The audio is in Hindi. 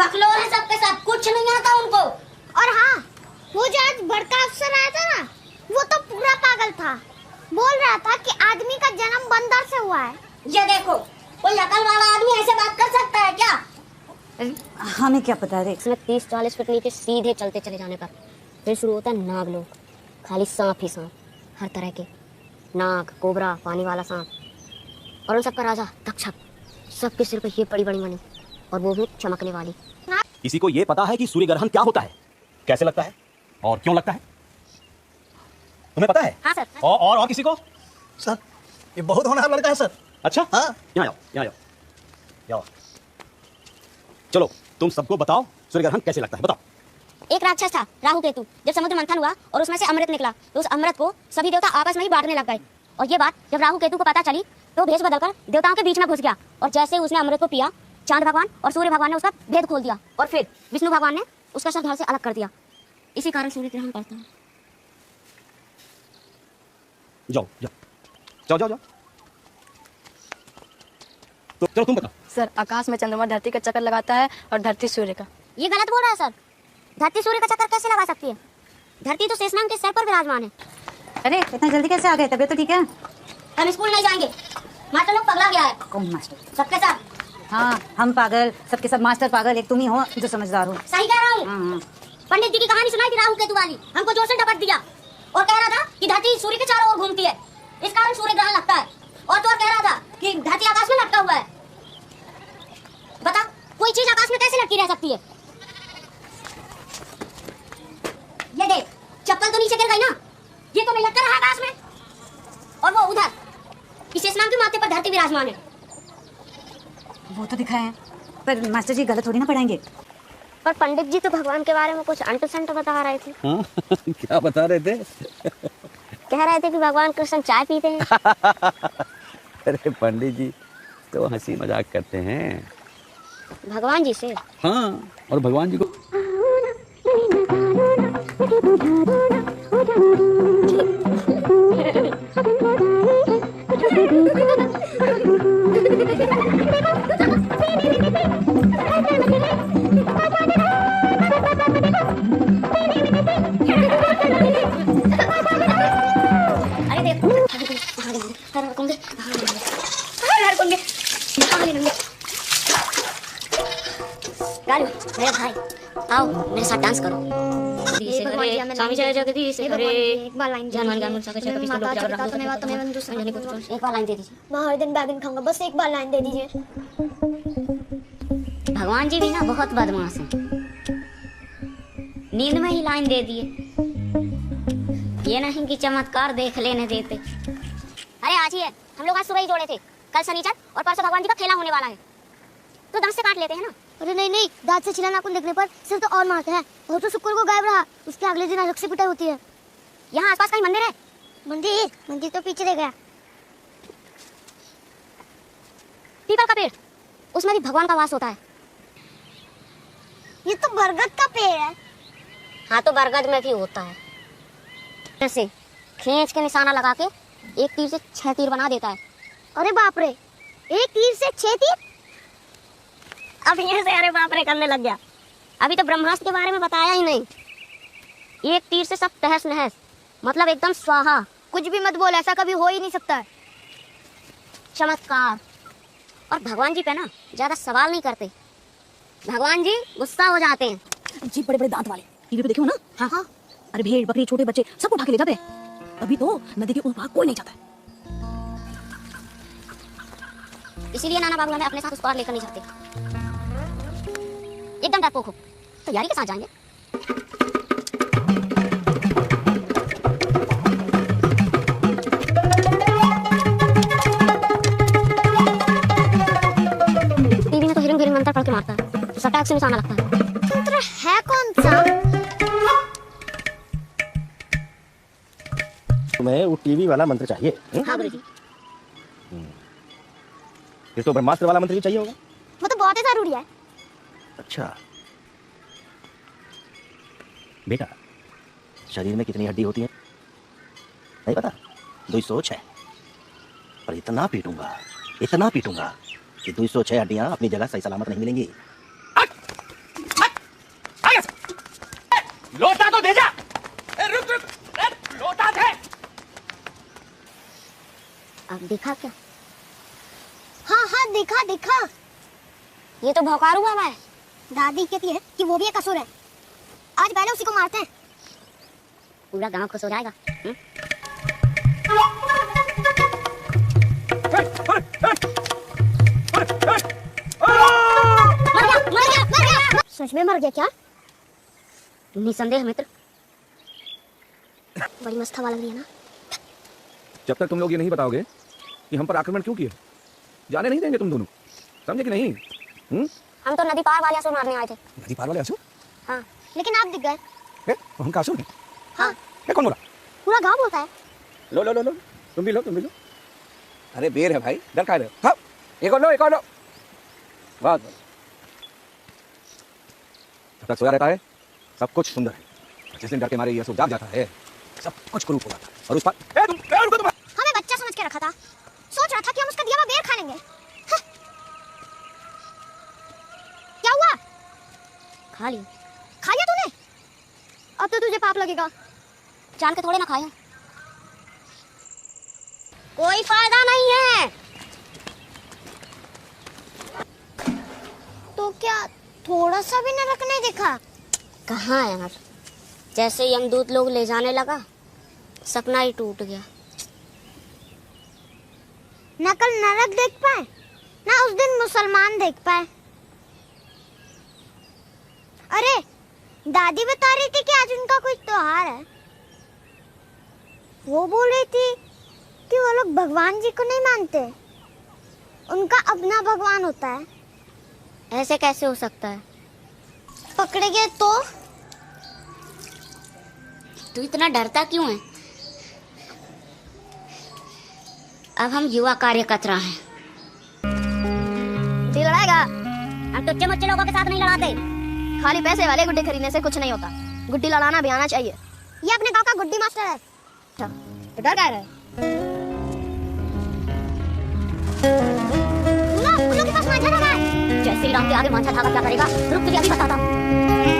बकलोल है सबके सब, कुछ नहीं आता उनको। और हाँ, वो जो आज बड़का अफसर आया था ना, वो तो पूरा पागल था। बोल रहा था कि आदमी का जन्म बंदर से हुआ है। ये देखो, कोई अकल वाला आदमी ऐसे बात कर सकता है क्या? हमें क्या पता रे। इसमें 30-40 फीट नीचे सीधे चलते चले जाने पर फिर शुरू होता है नागलोक। खाली सांप ही सांप, हर तरह के नाग, कोबरा, पानी वाला सांप, और उन सबका राजा तक्षक। सबके सिर पे ये बड़ी बड़ी मणि, और वो भी चमकने वाली। किसी को ये पता है कि सूर्य ग्रहण क्या होता है, कैसे लगता है और क्यों लगता है? तुम्हें पता है? हाँ सर। और किसी को? सर, ये बहुत होनहार लड़का है सर। अच्छा, हाँ। यहाँ आओ, यहाँ आओ, यहाँ आओ। चलो तुम सबको बताओ सूर्य ग्रहण कैसे लगता है, बताओ। एक राक्षस था राहु केतु। जब समुद्र मंथन हुआ और उसमें से अमृत निकला तो उस अमृत को सभी देवता आपस में ही बांटने लग गए। और ये बात जब राहु केतु को पता चली तो भेष बदलकर देवताओं के बीच में घुस गया, और जैसे उसने अमृत को पिया, चांद भगवान और सूर्य भगवान ने उसका भेद खोल दिया, और फिर विष्णु भगवान ने उसका शव धड़ से अलग कर दिया। इसी कारण सूर्य ग्रहण पड़ता है। जाओ जाओ जाओ जाओ जाओ। तो चलो तुम बताओ। सर, आकाश में चंद्रमा धरती का चक्कर लगाता है और धरती सूर्य का। ये गलत बोल रहा है सर। धरती सूर्य का चक्कर कैसे लगा सकती है? धरती तो शेषनाग के सर पर विराजमान है। अरे इतना जल्दी कैसे आ गए? तबीयत तो ठीक है? हम स्कूल नहीं जाएंगे, मास्टर लोग पगला गया है। कौन मास्टर? सबके सब। हाँ, हम पागल, सबके सब मास्टर पागल, एक तुम ही हो जो समझदार हो। सही कह रहा हूँ। हाँ। पंडित जी की कहानी सुनाई थी राहु केतु वाली, हमको जोर से टपक दिया और कह रहा था कि धरती सूर्य के चारों ओर घूमती है, इस कारण सूर्य ग्रहण लगता है। और तो और कह रहा था कि धरती आकाश में लटका हुआ है। बता, कोई चीज आकाश में कैसे लटकी रह सकती है? ये देख, चप्पल तो नीचे गिर गई ना, ये तो नहीं लटका रहा आकाश में। और वो उधर शेषनाग के माथे पर धरती विराजमान है। वो तो दिखाए हैं, पर मास्टर जी गलत थोड़ी ना पढ़ाएंगे। पर पंडित जी तो भगवान के बारे में कुछ अंट संट बता रहे थे। क्या बता रहे थे? कह रहे थे कि भगवान कृष्ण चाय पीते हैं। अरे पंडित जी तो हंसी मजाक करते हैं भगवान जी से। हाँ, और भगवान जी को अरे देखो, मेरे भाई आओ मेरे साथ डांस करो। स्वामी जय जगदीश हरे। एक बार लाइन एक बार लाइन दे दीजिए। मैं हर दिन बैगन खाऊंगा, बस एक बार लाइन दे दीजिए। भगवान जी भी ना बहुत बदमाश हैं। नींद में ही लाइन दे दिए, ये नहीं कि चमत्कार देख लेने देते। अरे आज ही है, हम लोग आज सुबह ही जोड़े थे। कल शनिचर और परसों भगवान जी का खेला होने वाला है, तो दांत से काट लेते हैं ना। अरे नहीं नहीं, दांत से छिला नाखून देखने पर सिर तो और मारते हैं। और तो शुक्र को गायब रहा, उसके अगले दिन अलग से पिटाई होती है। यहाँ आसपास कहीं मंदिर है? मंदिर तो पीछे रह गया। पीपल का पेड़, उसमें भी भगवान का वास होता है। ये तो बरगद का पेड़ है। हाँ, तो बरगद में भी होता है। ऐसे खींच के निशाना लगा के एक तीर से 6 तीर बना देता है। अरे बाप रे, एक तीर से 6 तीर? अब ये से अरे बाप रे करने लग गया। अभी तो ब्रह्मास्त्र के बारे में बताया ही नहीं। एक तीर से सब तहस नहस, मतलब एकदम स्वाहा। कुछ भी मत बोल, ऐसा कभी हो ही नहीं सकता है। चमत्कार। और भगवान जी पे ना ज्यादा सवाल नहीं करते, भगवान जी गुस्सा हो जाते हैं। जी बड़े बड़े दांत वाले, टीवी पे देखे हो ना? हाँ हाँ। अरे भेड़ बकरी छोटे बच्चे सबको उठा के ले जाते हैं। अभी तो नदी के उस पार कोई नहीं जाता है। इसीलिए नाना बाबू हमें अपने साथ उस पार लेकर नहीं जाते। एकदम डरपोक हो, तैयारी के साथ जाएंगे। टीवी में तो हिरन गिरन मंत्र पढ़ के मारता है, तो सटाक से निशाना लगता है। मंत्र है कौन सा? तुम्हें वो टीवी वाला मंत्र चाहिए? हाँ गुरु जी। फिर तो ब्रह्मास्त्र वाला मंत्र भी चाहिए होगा। वो तो बहुत ही जरूरी है। अच्छा बेटा, शरीर में कितनी हड्डी होती है नहीं पता? 206। और इतना पीटूंगा कि 206 हड्डियां अपनी जगह सही सलामत नहीं मिलेंगी। तो दे जा। रुक रुक, लोटा थे। अब दिखा क्या? हाँ हाँ दिखा दिखा। ये तो भौकारू बाबा है। दादी कहती है कि वो भी एक असुर है। आज पहले उसी को मारते हैं। पूरा गांव खुश हो जाएगा। मर गया। सच में मर गया क्या? निसंदेह मित्र। बड़ी मस्त हवा लग रही है ना। जब तक तुम लोग ये नहीं बताओगे कि हम पर आक्रमण क्यों किए, जाने नहीं देंगे तुम दोनों, समझे कि नहीं? हम तो नदी पार वाले असुर मारने आए थे। नदी पार वाले असुर? हाँ। लेकिन आप दिख गए। तो हम का असुर हैं? हाँ। कौन बोला? पूरा गांव बोलता है। लो लो लो लो, तुम भी लो, तुम भी लो। अरे बेर है भाई, डर का है? हाँ, एक और लो, एक और लो। बात जब तक सोया रहता है सब कुछ सुंदर है। जिस दिन डर के मारे ये असुर जाग जाता है सब कुछ कुरूप हो जाता है। और उस पर रुको तुम। हमें बच्चा समझ के रखा था। सोच रहा था कि हम उसका दिया हुआ बेर खा लेंगे। हाँ। क्या हुआ? खा लिया। खा लिया तूने? अब तो तुझे पाप लगेगा। जान के थोड़े ना खाया। कोई फायदा नहीं है। तो क्या थोड़ा सा भी नरक नहीं दिखा? कहाँ यार, जैसे यमदूत लोग ले जाने लगा सपना ही टूट गया। न कल नरक देख पाए ना उस दिन मुसलमान देख पाए। अरे दादी बता रही थी कि आज उनका कोई त्योहार है। वो बोल रही थी कि वो लोग भगवान जी को नहीं मानते, उनका अपना भगवान होता है। ऐसे कैसे हो सकता है? पकड़े गए तो? तू इतना डरता क्यों है? अब हम युवा कार्यकर्ता हैं। दिल लड़ाएगा। हम टुच्चे मुच्चे लोगों के साथ नहीं लड़ाते। खाली पैसे वाले गुड्डे खरीदने से कुछ नहीं होता। गुड्डी लड़ाना भी आना चाहिए। ये अपने गांव का गुड्डी मास्टर है। तो डर क्या रहा है? उन लोग के पास मांझा लगा है। जय श्री राम के आगे मांझा धागा क्या करेगा? रुक तुझे अभी बताता हूँ।